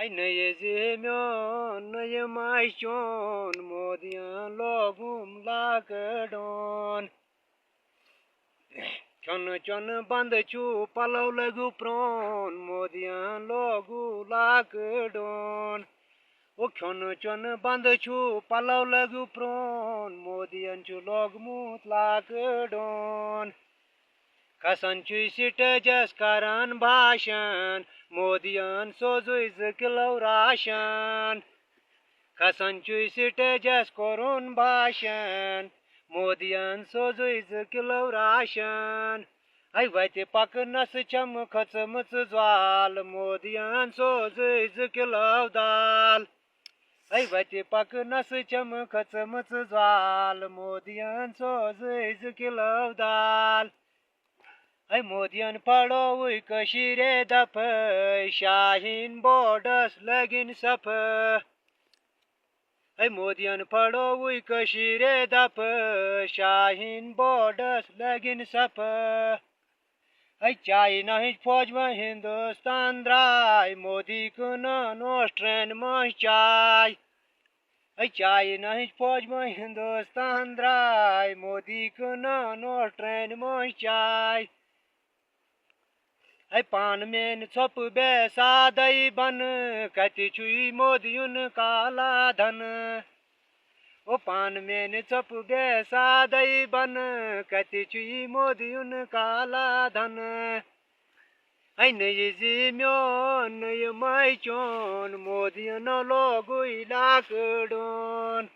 Ay neye zemyon neye maishon modiyan logum lagadon. Chon chon band chu palaw lagu pron modiyan logu lagadon. O chon chon band chu palaw lagu pron modiyan chu logmut lagadon. Kasanchu site jaskaran bhashan modiyan sozuiz kilaw rashan. Kasanchu site jaskoron bhashan modiyan sozuiz kilaw rashan. Ay vate pak nas cham khatsmts zwal modiyan sozuiz kilaw dal. Ay vate pak nas cham khatsmts zwal modiyan sozuiz kilaw dal. Ay modiyan padawi kashire dap shahin borders lagin sap. Ay modiyan padawi kashire dap shahin borders lagin sap. Ay China his foj ma Hindustan drai modi kuna nostren ma chai. Ay China his foj ma Hindustan drai modi kuna nostren ma chai. Ay pan men chop be sadai ban kati chui modiyun kala dhan. O pan men chop be sadai ban kati chui modiyun kala dhan. Ay naye zimyon naye mai chon modiyun logu ilakdon.